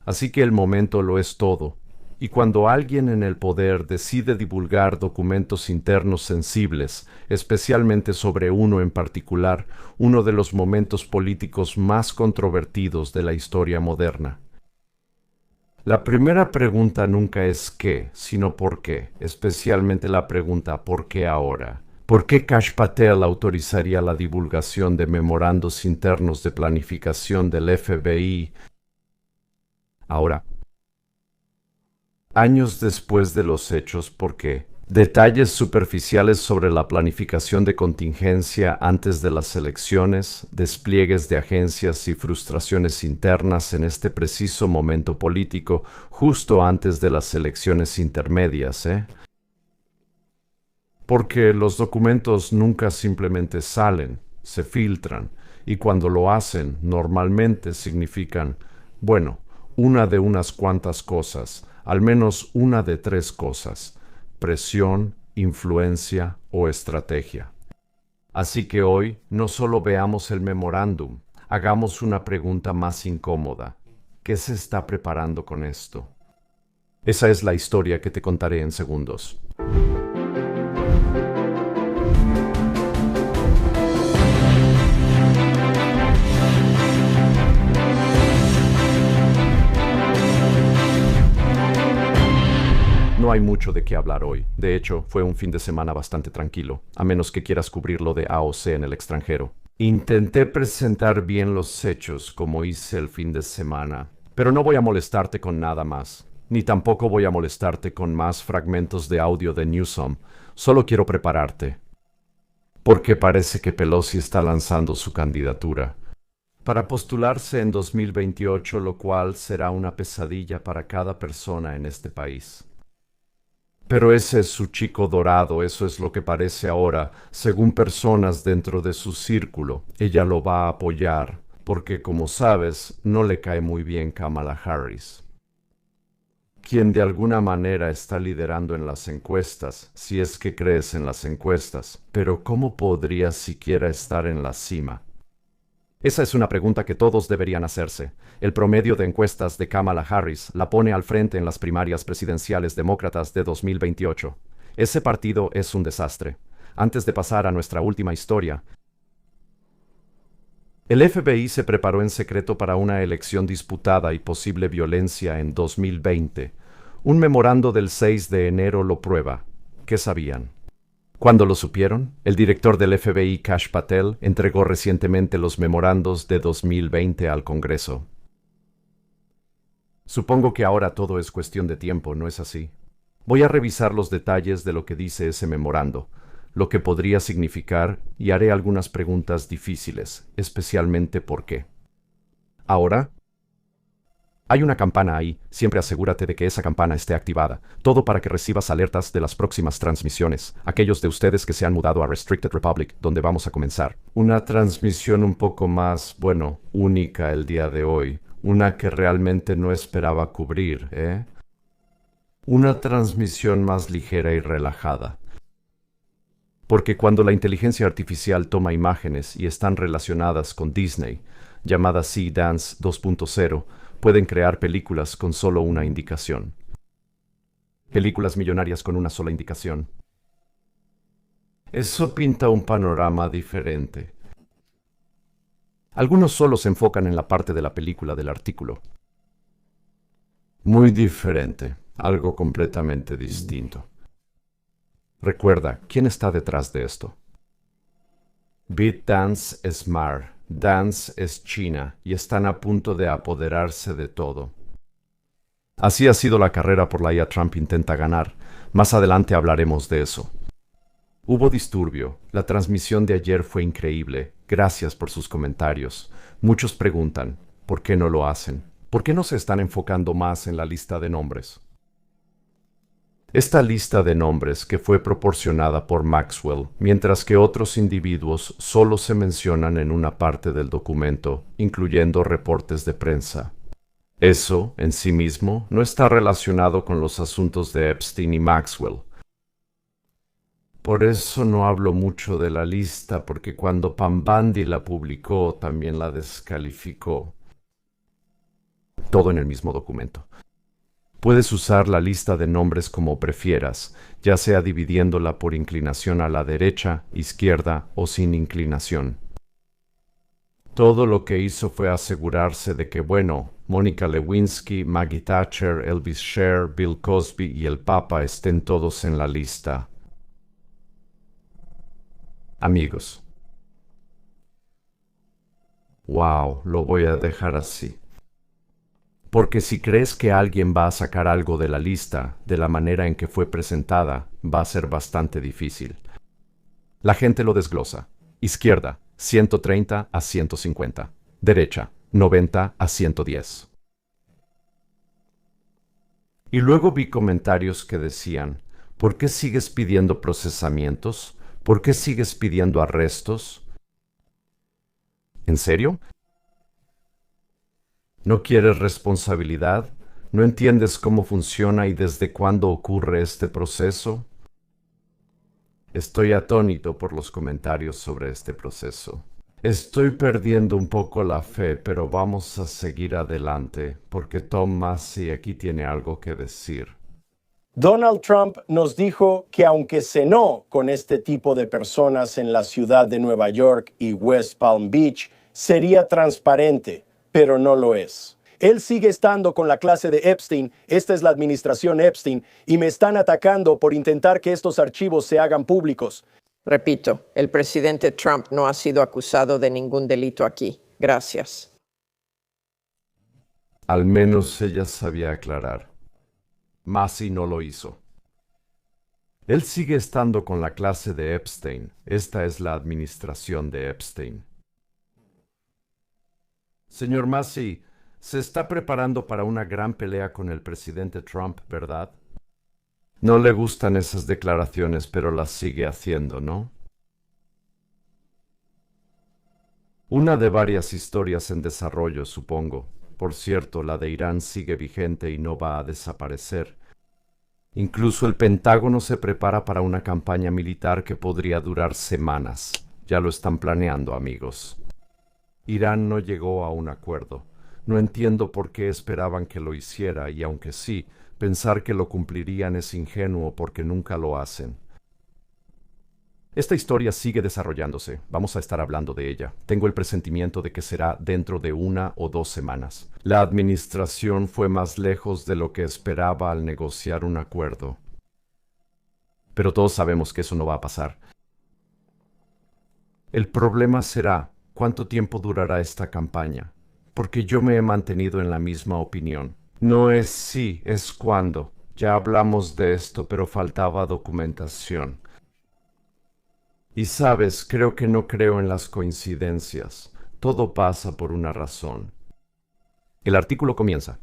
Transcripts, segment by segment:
Así que el momento lo es todo. Y cuando alguien en el poder decide divulgar documentos internos sensibles, especialmente sobre uno en particular, uno de los momentos políticos más controvertidos de la historia moderna. La primera pregunta nunca es qué, sino por qué, especialmente la pregunta ¿por qué ahora? ¿Por qué Kash Patel autorizaría la divulgación de memorandos internos de planificación del FBI ahora? Años después de los hechos, ¿por qué? Detalles superficiales sobre la planificación de contingencia antes de las elecciones, despliegues de agencias y frustraciones internas en este preciso momento político, justo antes de las elecciones intermedias, ¿eh? Porque los documentos nunca simplemente salen, se filtran, y cuando lo hacen, normalmente significan, bueno, una de unas cuantas cosas, al menos una de tres cosas: presión, influencia o estrategia. Así que hoy no solo veamos el memorándum, hagamos una pregunta más incómoda. ¿Qué se está preparando con esto? Esa es la historia que te contaré en segundos. No hay mucho de qué hablar hoy. De hecho, fue un fin de semana bastante tranquilo, a menos que quieras cubrir lo de AOC en el extranjero. Intenté presentar bien los hechos como hice el fin de semana, pero no voy a molestarte con nada más, ni tampoco voy a molestarte con más fragmentos de audio de Newsom. Solo quiero prepararte, porque parece que Pelosi está lanzando su candidatura para postularse en 2028, lo cual será una pesadilla para cada persona en este país. Pero ese es su chico dorado, eso es lo que parece ahora, según personas dentro de su círculo. Ella lo va a apoyar, porque como sabes, no le cae muy bien Kamala Harris, quien de alguna manera está liderando en las encuestas, si es que crees en las encuestas. Pero ¿cómo podría siquiera estar en la cima? Esa es una pregunta que todos deberían hacerse. El promedio de encuestas de Kamala Harris la pone al frente en las primarias presidenciales demócratas de 2028. Ese partido es un desastre. Antes de pasar a nuestra última historia, el FBI se preparó en secreto para una elección disputada y posible violencia en 2020. Un memorando del 6 de enero lo prueba. ¿Qué sabían? Cuando lo supieron, el director del FBI, Kash Patel, entregó recientemente los memorandos de 2020 al Congreso. Supongo que ahora todo es cuestión de tiempo, ¿no es así? Voy a revisar los detalles de lo que dice ese memorando, lo que podría significar, y haré algunas preguntas difíciles, especialmente por qué. Ahora, hay una campana ahí, siempre asegúrate de que esa campana esté activada, todo para que recibas alertas de las próximas transmisiones, aquellos de ustedes que se han mudado a Restricted Republic, donde vamos a comenzar. Una transmisión un poco más, bueno, única el día de hoy, una que realmente no esperaba cubrir, ¿eh? Una transmisión más ligera y relajada. Porque cuando la inteligencia artificial toma imágenes y están relacionadas con Disney, llamada Dance 2.0, pueden crear películas con solo una indicación. Películas millonarias con una sola indicación. Eso pinta un panorama diferente. Algunos solo se enfocan en la parte de la película del artículo. Muy diferente, algo completamente distinto. Recuerda, ¿quién está detrás de esto? ByteDance es Mar, Dance es China, y están a punto de apoderarse de todo. Así ha sido la carrera por la IA Trump intenta ganar. Más adelante hablaremos de eso. Hubo disturbio. La transmisión de ayer fue increíble. Gracias por sus comentarios. Muchos preguntan, ¿por qué no lo hacen? ¿Por qué no se están enfocando más en la lista de nombres? Esta lista de nombres que fue proporcionada por Maxwell, mientras que otros individuos solo se mencionan en una parte del documento, incluyendo reportes de prensa. Eso, en sí mismo, no está relacionado con los asuntos de Epstein y Maxwell. Por eso no hablo mucho de la lista, porque cuando Pam Bundy la publicó, también la descalificó. Todo en el mismo documento. Puedes usar la lista de nombres como prefieras, ya sea dividiéndola por inclinación a la derecha, izquierda o sin inclinación. Todo lo que hizo fue asegurarse de que, bueno, Mónica Lewinsky, Maggie Thatcher, Elvis Scher, Bill Cosby y el Papa estén todos en la lista. Amigos. Wow, lo voy a dejar así. Porque si crees que alguien va a sacar algo de la lista de la manera en que fue presentada, va a ser bastante difícil. La gente lo desglosa. Izquierda, 130 a 150. Derecha, 90 a 110. Y luego vi comentarios que decían, ¿por qué sigues pidiendo procesamientos? ¿Por qué sigues pidiendo arrestos? ¿En serio? ¿No quieres responsabilidad? ¿No entiendes cómo funciona y desde cuándo ocurre este proceso? Estoy atónito por los comentarios sobre este proceso. Estoy perdiendo un poco la fe, pero vamos a seguir adelante, porque Tom Massey aquí tiene algo que decir. Donald Trump nos dijo que aunque cenó con este tipo de personas en la ciudad de Nueva York y West Palm Beach, sería transparente, pero no lo es. Él sigue estando con la clase de Epstein, esta es la administración Epstein, y me están atacando por intentar que estos archivos se hagan públicos. Repito, el presidente Trump no ha sido acusado de ningún delito aquí. Gracias. Al menos ella sabía aclarar. Massey no lo hizo. Él sigue estando con la clase de Epstein. Esta es la administración de Epstein. Señor Massey, se está preparando para una gran pelea con el presidente Trump, ¿verdad? No le gustan esas declaraciones, pero las sigue haciendo, ¿no? Una de varias historias en desarrollo, supongo. Por cierto, la de Irán sigue vigente y no va a desaparecer. Incluso el Pentágono se prepara para una campaña militar que podría durar semanas. Ya lo están planeando, amigos. Irán no llegó a un acuerdo. No entiendo por qué esperaban que lo hiciera y aunque sí, pensar que lo cumplirían es ingenuo porque nunca lo hacen. Esta historia sigue desarrollándose. Vamos a estar hablando de ella. Tengo el presentimiento de que será dentro de 1 o 2 semanas. La administración fue más lejos de lo que esperaba al negociar un acuerdo. Pero todos sabemos que eso no va a pasar. El problema será cuánto tiempo durará esta campaña, porque yo me he mantenido en la misma opinión. No es si, es cuándo. Ya hablamos de esto, pero faltaba documentación. Y sabes, creo que no creo en las coincidencias. Todo pasa por una razón. El artículo comienza.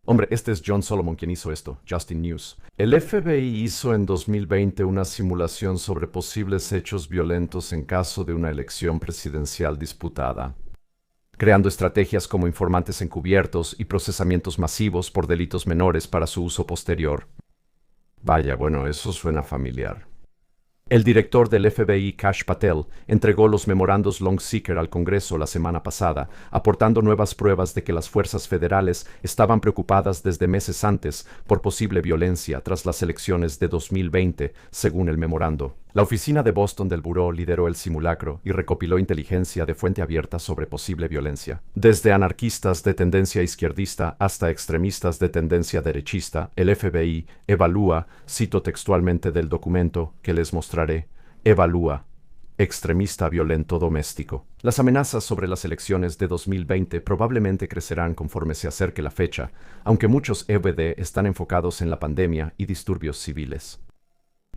Hombre, este es John Solomon quien hizo esto, Justin News. El FBI hizo en 2020 una simulación sobre posibles hechos violentos en caso de una elección presidencial disputada, creando estrategias como informantes encubiertos y procesamientos masivos por delitos menores para su uso posterior. Vaya, bueno, eso suena familiar. El director del FBI, Kash Patel, entregó los memorandos Long-Seeker al Congreso la semana pasada, aportando nuevas pruebas de que las fuerzas federales estaban preocupadas desde meses antes por posible violencia tras las elecciones de 2020, según el memorando. La oficina de Boston del Buró lideró el simulacro y recopiló inteligencia de fuente abierta sobre posible violencia. Desde anarquistas de tendencia izquierdista hasta extremistas de tendencia derechista, el FBI evalúa, cito textualmente del documento que les mostraré, evalúa extremista violento doméstico. Las amenazas sobre las elecciones de 2020 probablemente crecerán conforme se acerque la fecha, aunque muchos EBD están enfocados en la pandemia y disturbios civiles.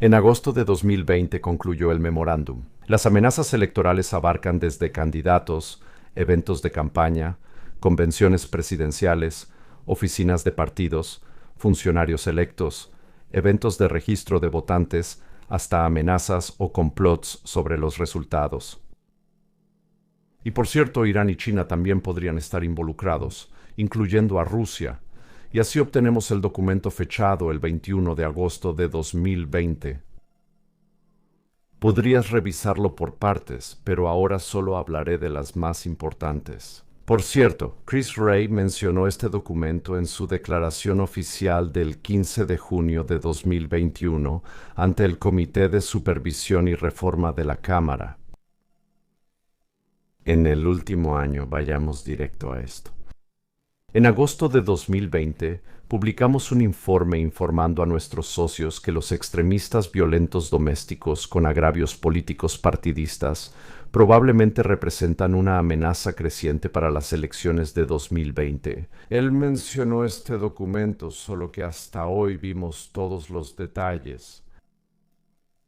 En agosto de 2020 concluyó el memorándum. Las amenazas electorales abarcan desde candidatos, eventos de campaña, convenciones presidenciales, oficinas de partidos, funcionarios electos, eventos de registro de votantes, hasta amenazas o complots sobre los resultados. Y por cierto, Irán y China también podrían estar involucrados, incluyendo a Rusia, y así obtenemos el documento fechado el 21 de agosto de 2020. Podrías revisarlo por partes, pero ahora solo hablaré de las más importantes. Por cierto, Chris Wray mencionó este documento en su declaración oficial del 15 de junio de 2021 ante el Comité de Supervisión y Reforma de la Cámara. En el último año, vayamos directo a esto. En agosto de 2020, publicamos un informe informando a nuestros socios que los extremistas violentos domésticos con agravios políticos partidistas probablemente representan una amenaza creciente para las elecciones de 2020. Él mencionó este documento, solo que hasta hoy vimos todos los detalles.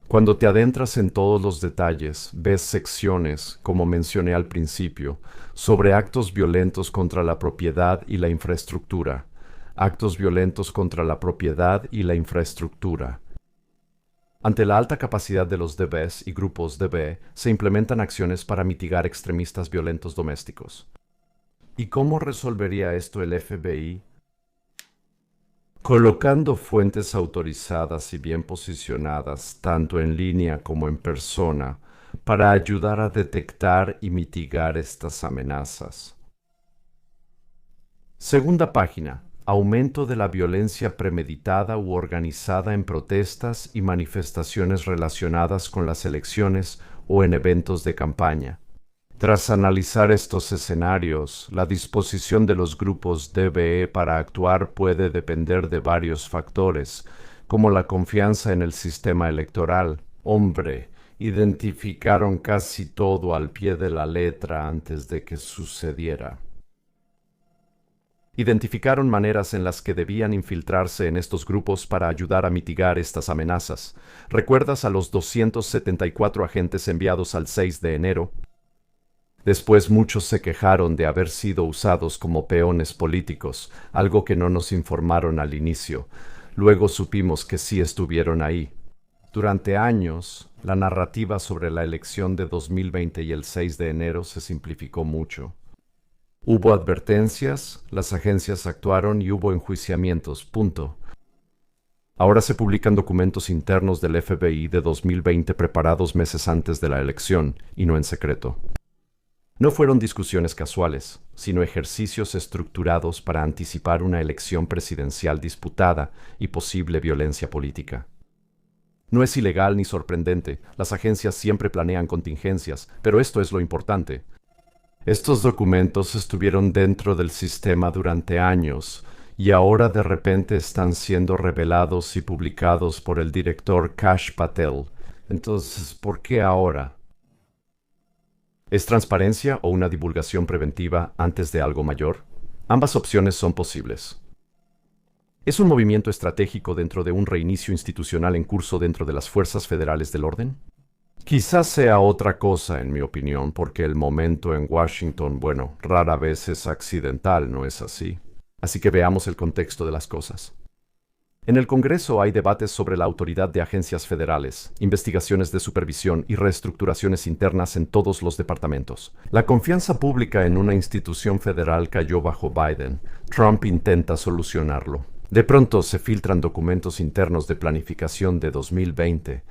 Cuando te adentras en todos los detalles, ves secciones, como mencioné al principio, sobre actos violentos contra la propiedad y la infraestructura. Actos violentos contra la propiedad y la infraestructura. Ante la alta capacidad de los DBs y grupos DB, se implementan acciones para mitigar extremistas violentos domésticos. ¿Y cómo resolvería esto el FBI? Colocando fuentes autorizadas y bien posicionadas, tanto en línea como en persona, para ayudar a detectar y mitigar estas amenazas. Segunda página. Aumento de la violencia premeditada u organizada en protestas y manifestaciones relacionadas con las elecciones o en eventos de campaña. Tras analizar estos escenarios, la disposición de los grupos DBE para actuar puede depender de varios factores, como la confianza en el sistema electoral. Hombre, identificaron casi todo al pie de la letra antes de que sucediera. Identificaron maneras en las que debían infiltrarse en estos grupos para ayudar a mitigar estas amenazas. ¿Recuerdas a los 274 agentes enviados al 6 de enero? Después muchos se quejaron de haber sido usados como peones políticos, algo que no nos informaron al inicio. Luego supimos que sí estuvieron ahí. Durante años, la narrativa sobre la elección de 2020 y el 6 de enero se simplificó mucho. Hubo advertencias, las agencias actuaron y hubo enjuiciamientos, punto. Ahora se publican documentos internos del FBI de 2020 preparados meses antes de la elección, y no en secreto. No fueron discusiones casuales, sino ejercicios estructurados para anticipar una elección presidencial disputada y posible violencia política. No es ilegal ni sorprendente, las agencias siempre planean contingencias, pero esto es lo importante. Estos documentos estuvieron dentro del sistema durante años y ahora de repente están siendo revelados y publicados por el director Kash Patel. Entonces, ¿por qué ahora? ¿Es transparencia o una divulgación preventiva antes de algo mayor? Ambas opciones son posibles. ¿Es un movimiento estratégico dentro de un reinicio institucional en curso dentro de las fuerzas federales del orden? Quizás sea otra cosa, en mi opinión, porque el momento en Washington, bueno, rara vez es accidental, ¿no es así? Así que veamos el contexto de las cosas. En el Congreso hay debates sobre la autoridad de agencias federales, investigaciones de supervisión y reestructuraciones internas en todos los departamentos. La confianza pública en una institución federal cayó bajo Biden. Trump intenta solucionarlo. De pronto se filtran documentos internos de planificación de 2020,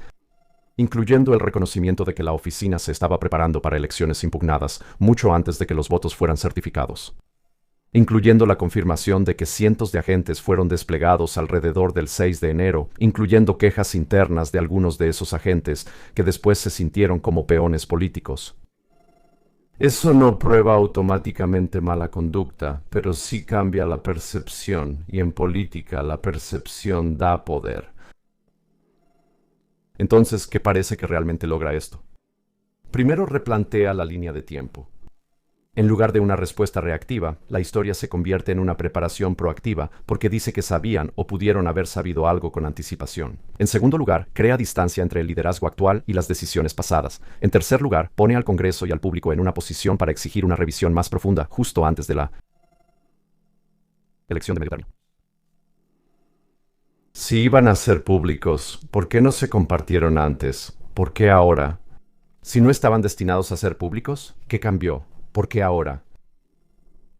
incluyendo el reconocimiento de que la oficina se estaba preparando para elecciones impugnadas mucho antes de que los votos fueran certificados, incluyendo la confirmación de que cientos de agentes fueron desplegados alrededor del 6 de enero, incluyendo quejas internas de algunos de esos agentes que después se sintieron como peones políticos. Eso no prueba automáticamente mala conducta, pero sí cambia la percepción, y en política la percepción da poder. Entonces, ¿qué parece que realmente logra esto? Primero replantea la línea de tiempo. En lugar de una respuesta reactiva, la historia se convierte en una preparación proactiva porque dice que sabían o pudieron haber sabido algo con anticipación. En segundo lugar, crea distancia entre el liderazgo actual y las decisiones pasadas. En tercer lugar, pone al Congreso y al público en una posición para exigir una revisión más profunda justo antes de la elección de medio término. Si iban a ser públicos, ¿por qué no se compartieron antes? ¿Por qué ahora? Si no estaban destinados a ser públicos, ¿qué cambió? ¿Por qué ahora?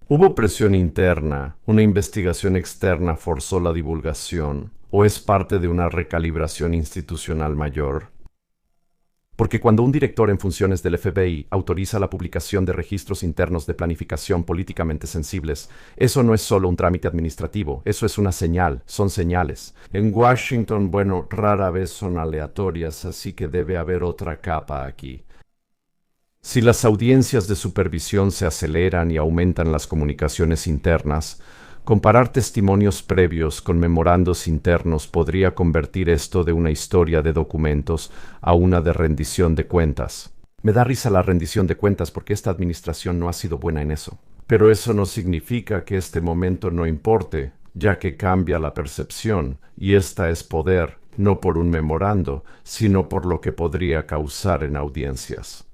¿Hubo presión interna? ¿Una investigación externa forzó la divulgación? ¿O es parte de una recalibración institucional mayor? Porque cuando un director en funciones del FBI autoriza la publicación de registros internos de planificación políticamente sensibles, eso no es solo un trámite administrativo, eso es una señal, son señales. En Washington, bueno, rara vez son aleatorias, así que debe haber otra capa aquí. Si las audiencias de supervisión se aceleran y aumentan las comunicaciones internas, comparar testimonios previos con memorandos internos podría convertir esto de una historia de documentos a una de rendición de cuentas. Me da risa la rendición de cuentas porque esta administración no ha sido buena en eso. Pero eso no significa que este momento no importe, ya que cambia la percepción, y esta es poder, no por un memorando, sino por lo que podría causar en audiencias.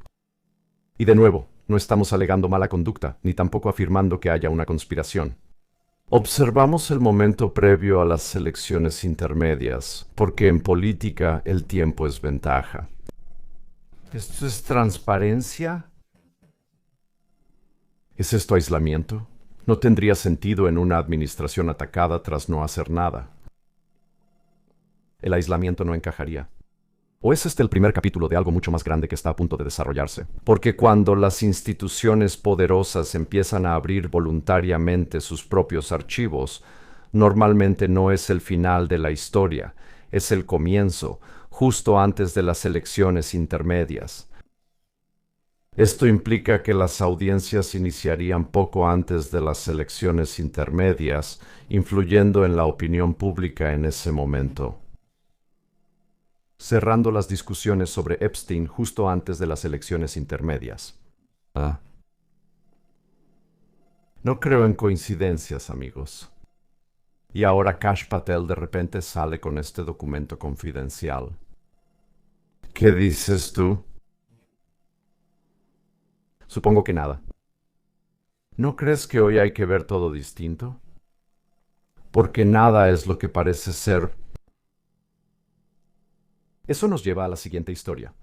Y de nuevo, no estamos alegando mala conducta, ni tampoco afirmando que haya una conspiración. Observamos el momento previo a las elecciones intermedias, porque en política el tiempo es ventaja. ¿Esto es transparencia? ¿Es esto aislamiento? No tendría sentido en una administración atacada tras no hacer nada. El aislamiento no encajaría. ¿O es este el primer capítulo de algo mucho más grande que está a punto de desarrollarse? Porque cuando las instituciones poderosas empiezan a abrir voluntariamente sus propios archivos, normalmente no es el final de la historia, es el comienzo, justo antes de las elecciones intermedias. Esto implica que las audiencias iniciarían poco antes de las elecciones intermedias, influyendo en la opinión pública en ese momento, cerrando las discusiones sobre Epstein justo antes de las elecciones intermedias. No creo en coincidencias, amigos. Y ahora Kash Patel de repente sale con este documento confidencial. ¿Qué dices tú? Supongo que nada. ¿No crees que hoy hay que ver todo distinto? Porque nada es lo que parece ser. Eso nos lleva a la siguiente historia.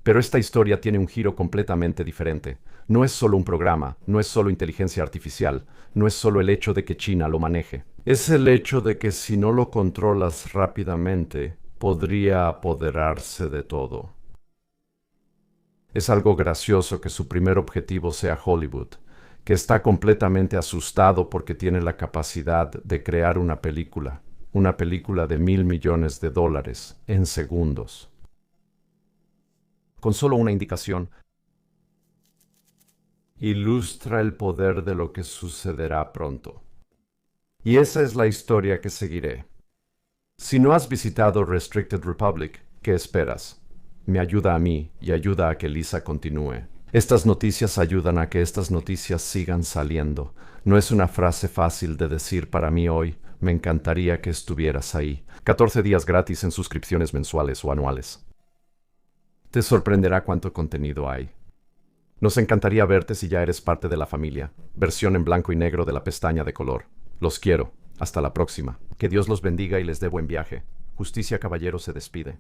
Pero esta historia tiene un giro completamente diferente. No es solo un programa, no es solo inteligencia artificial, no es solo el hecho de que China lo maneje. Es el hecho de que si no lo controlas rápidamente, podría apoderarse de todo. Es algo gracioso que su primer objetivo sea Hollywood, que está completamente asustado porque tiene la capacidad de crear una película de $1.000 millones en segundos. Con solo una indicación, ilustra el poder de lo que sucederá pronto. Y esa es la historia que seguiré. Si no has visitado Restricted Republic, ¿qué esperas? Me ayuda a mí y ayuda a que Lisa continúe. Estas noticias ayudan a que estas noticias sigan saliendo. No es una frase fácil de decir para mí hoy. Me encantaría que estuvieras ahí. 14 días gratis en suscripciones mensuales o anuales. Te sorprenderá cuánto contenido hay. Nos encantaría verte si ya eres parte de la familia. Versión en blanco y negro de la pestaña de color. Los quiero. Hasta la próxima. Que Dios los bendiga y les dé buen viaje. Justicia Caballero se despide.